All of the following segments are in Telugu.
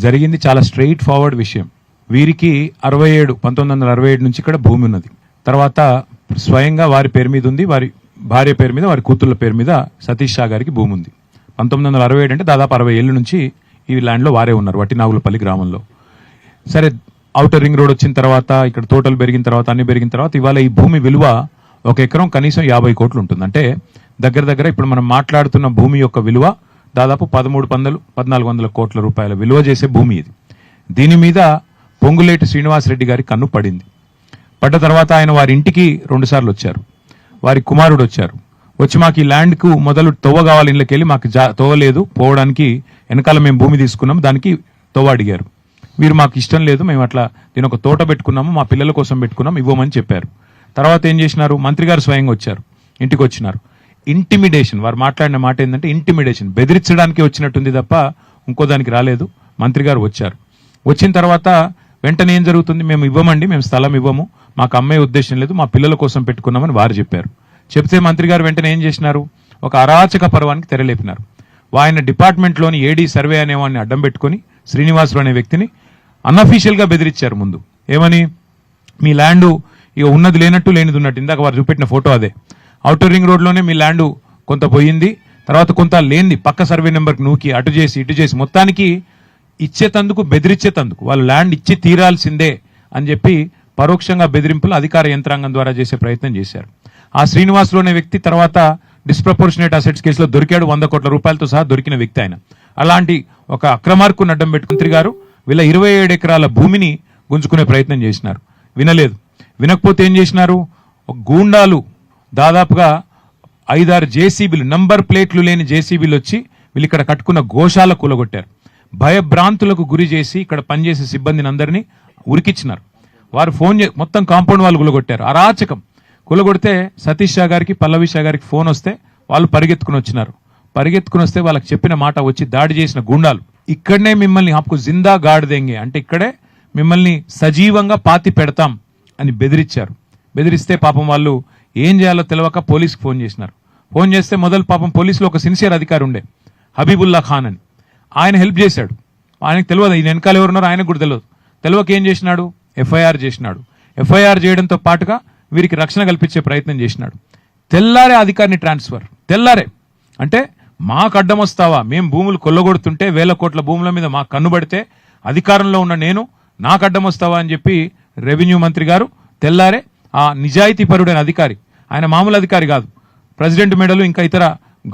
జరిగింది చాలా స్ట్రెయిట్ ఫార్వర్డ్ విషయం. వీరికి 1967 నుంచి ఇక్కడ భూమి ఉన్నది. తర్వాత స్వయంగా వారి పేరు మీద ఉంది, వారి భార్య పేరు మీద, వారి కూతుళ్ళ పేరు మీద సతీష్ షా గారికి భూమి ఉంది. 1967 అంటే దాదాపు 60 ఏళ్ళ నుంచి ఈ ల్యాండ్లో వారే ఉన్నారు, వట్టినాగులపల్లి గ్రామంలో. సరే, ఔటర్ రింగ్ రోడ్ వచ్చిన తర్వాత, ఇక్కడ తోటలు పెరిగిన తర్వాత, అన్ని పెరిగిన తర్వాత ఇవాళ ఈ భూమి విలువ 1 ఎకరం కనీసం 50 కోట్లు ఉంటుంది. అంటే దగ్గర ఇప్పుడు మనం మాట్లాడుతున్న భూమి యొక్క విలువ దాదాపు 1400 కోట్ల రూపాయల విలువ చేసే భూమి ఇది. దీని మీద పొంగులేటి శ్రీనివాసరెడ్డి గారి కన్ను పడింది. పడ్డ తర్వాత ఆయన వారి ఇంటికి 2 సార్లు వచ్చారు. వారి కుమారుడు వచ్చారు. వచ్చి మాకు ఈ ల్యాండ్కు మొదలు తొవ్వ కావాలి, ఇళ్ళకి వెళ్ళి మాకు తొవ్వలేదు, పోవడానికి వెనకాల మేము భూమి తీసుకున్నాం, దానికి తొవ్వ అడిగారు. వీరు మాకు ఇష్టం లేదు, మేము అట్లా దీని ఒక తోట పెట్టుకున్నాము, మా పిల్లల కోసం పెట్టుకున్నాం, ఇవ్వమని చెప్పారు. తర్వాత ఏం చేసినారు, మంత్రి గారు స్వయంగా వచ్చారు, ఇంటికి వచ్చినారు. ఇంటిమిడేషన్, వారు మాట్లాడిన మాట ఏంటంటే ఇంటిమిడేషన్, బెదిరించడానికి వచ్చినట్టుంది తప్ప ఇంకో దానికి రాలేదు. మంత్రి గారు వచ్చారు. వచ్చిన తర్వాత వెంటనే ఏం జరుగుతుంది, మేము ఇవ్వమండి, మేము స్థలం ఇవ్వము, మాకు అమ్మే ఉద్దేశం లేదు, మా పిల్లల కోసం పెట్టుకున్నామని వారు చెప్పారు. చెప్తే మంత్రి గారు వెంటనే ఏం చేసినారు, ఒక అరాచక పర్వానికి తెరలేపినారు. ఆయన డిపార్ట్మెంట్లోని ఏడీ సర్వే అనేవాడిని అడ్డం పెట్టుకుని శ్రీనివాసులు అనే వ్యక్తిని అన్అఫీషియల్ గా బెదిరించారు. ముందు ఏమని, మీ ల్యాండ్ ఇక ఉన్నది లేనట్టు లేనిది ఉన్నట్టు, ఇందాక వారు చూపెట్టిన ఫోటో అదే. ఔటర్ రింగ్ రోడ్లోనే మీ ల్యాండ్ కొంత పోయింది, తర్వాత కొంత లేనిది పక్క సర్వే నెంబర్కి నూకి అటు చేసి ఇటు చేసి మొత్తానికి ఇచ్చేతందుకు బెదిరించేతందుకు, వాళ్ళు ల్యాండ్ ఇచ్చి తీరాల్సిందే అని చెప్పి పరోక్షంగా బెదిరింపులు అధికార యంత్రాంగం ద్వారా చేసే ప్రయత్నం చేశారు. ఆ శ్రీనివాసులు అనే వ్యక్తి తర్వాత డిస్ప్రపోర్షనేట్ అసెట్స్ కేసులో దొరికాడు, 100 కోట్ల రూపాయలతో సహా దొరికిన వ్యక్తి ఆయన. అలాంటి ఒక అక్రమార్కుని అడ్డం పెట్టుకుని మంత్రి గారు వీళ్ళ 27 ఎకరాల భూమిని గుంజుకునే ప్రయత్నం చేసినారు. వినలేదు. వినకపోతే ఏం చేసినారు, గూండాలు దాదాపుగా 5-6 జేసీబీలు, నంబర్ ప్లేట్లు లేని జేసీబీలు వచ్చి వీళ్ళు ఇక్కడ కట్టుకున్న గోశాల కూలగొట్టారు. భయభ్రాంతులకు గురి చేసి ఇక్కడ పనిచేసే సిబ్బందిని అందరినీ ఉరికిచ్చినారు. వారు మొత్తం కాంపౌండ్ వాళ్ళు కూలగొట్టారు. అరాచకం. కూలగొడితే సతీష్ షా గారికి, పల్లవి షా గారికి ఫోన్ వస్తే వాళ్ళు పరిగెత్తుకుని వచ్చినారు. పరిగెత్తుకుని వస్తే వాళ్ళకి చెప్పిన మాట వచ్చి దాడి చేసిన గుండాలు ఇక్కడనే మిమ్మల్ని ఆపుకు జిందా గాడ్ దేంగే అంటే ఇక్కడే మిమ్మల్ని సజీవంగా పాతి పెడతాం అని బెదిరించారు. బెదిరిస్తే పాపం వాళ్ళు ఏం చేయాలో తెలియక పోలీసుకు ఫోన్ చేసినారు. ఫోన్ చేస్తే మొదలు పాపం పోలీసులో ఒక సిన్సియర్ అధికారి ఉండే, హబీబుల్లా ఖాన్ అని, ఆయన హెల్ప్ చేశాడు. ఆయనకు తెలియదు ఈయన వెనకాల ఎవరున్నారో ఆయనకు కూడా తెలియదు. తెలియక ఏం చేసినాడు, ఎఫ్ఐఆర్ చేసినాడు. ఎఫ్ఐఆర్ చేయడంతో పాటుగా వీరికి రక్షణ కల్పించే ప్రయత్నం చేసినాడు. తెల్లారే అధికారిని ట్రాన్స్ఫర్, తెల్లారే. అంటే మాకు అడ్డం వస్తావా, మేము భూములు కొల్లగొడుతుంటే 1000 కోట్ల భూముల మీద మాకు కన్నుబడితే అధికారంలో ఉన్న నేను నాకు అడ్డం వస్తావా అని చెప్పి రెవెన్యూ మంత్రి గారు తెల్లారే ఆ నిజాయితీ పరుడైన అధికారి, ఆయన మామూలు అధికారి కాదు, ప్రెసిడెంట్ మెడల్ ఇంకా ఇతర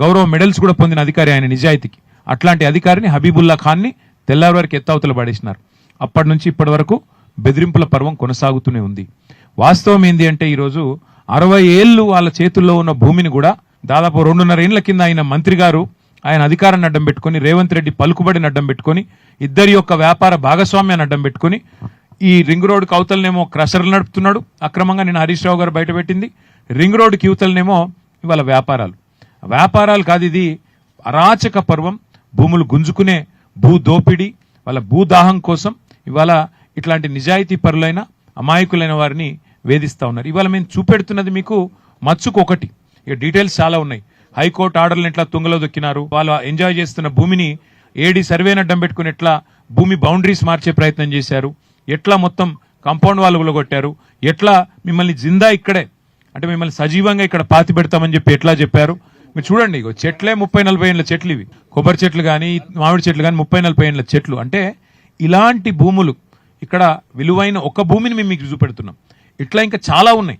గౌరవ మెడల్స్ కూడా పొందిన అధికారి ఆయన నిజాయితీకి, అట్లాంటి అధికారిని హబీబుల్లా ఖాన్ని తెల్లారి వరకు ఎత్తవతలు పడేసినారు. అప్పటి నుంచి ఇప్పటి వరకు బెదిరింపుల పర్వం కొనసాగుతూనే ఉంది. వాస్తవం ఏంది అంటే ఈరోజు 60 ఏళ్ళు వాళ్ళ చేతుల్లో ఉన్న భూమిని కూడా దాదాపు 2.5 ఏళ్ల కింద ఆయన మంత్రి గారు ఆయన అధికారాన్ని అడ్డం పెట్టుకుని, రేవంత్ రెడ్డి పలుకుబడిని అడ్డం పెట్టుకుని, ఇద్దరి యొక్క వ్యాపార భాగస్వామ్యాన్ని అడ్డం పెట్టుకుని ఈ రింగ్ రోడ్డుకి అవతలనేమో క్రషర్లు నడుపుతున్నాడు అక్రమంగా. నేను హరీష్ రావు గారు బయటపెట్టింది రింగ్ రోడ్డుకి యువతలనేమో ఇవాళ వ్యాపారాలు కాదు, ఇది అరాచక పర్వం. భూములు గుంజుకునే భూ దోపిడీ, వాళ్ళ భూదాహం కోసం ఇవాళ ఇట్లాంటి నిజాయితీ పరులైన అమాయకులైన వారిని వేధిస్తా ఉన్నారు. ఇవాళ మేము చూపెడుతున్నది మీకు మచ్చుకు ఒకటి, ఇక డీటెయిల్స్ చాలా ఉన్నాయి. హైకోర్టు ఆర్డర్లను ఎట్లా తుంగలో దొక్కినారు, వాళ్ళు ఎంజాయ్ చేస్తున్న భూమిని ఏడీ సర్వేని అడ్డం పెట్టుకుని ఎట్లా భూమి బౌండరీస్ మార్చే ప్రయత్నం చేశారు, ఎట్లా మొత్తం కాంపౌండ్ వాళ్ళు కొట్టారు, ఎట్లా మిమ్మల్ని జిందా ఇక్కడే అంటే మిమ్మల్ని సజీవంగా ఇక్కడ పాతి పెడతామని చెప్పి ఎట్లా చెప్పారు. మీరు చూడండి, ఇగో చెట్లే 30-40 ఏళ్ళ చెట్లు, ఇవి కొబ్బరి చెట్లు కానీ మామిడి చెట్లు కానీ 30-40 ఏళ్ళ చెట్లు. అంటే ఇలాంటి భూములు ఇక్కడ విలువైన ఒక భూమిని మేము మీకు చూపెడుతున్నాం. ఇట్లా ఇంకా చాలా ఉన్నాయి.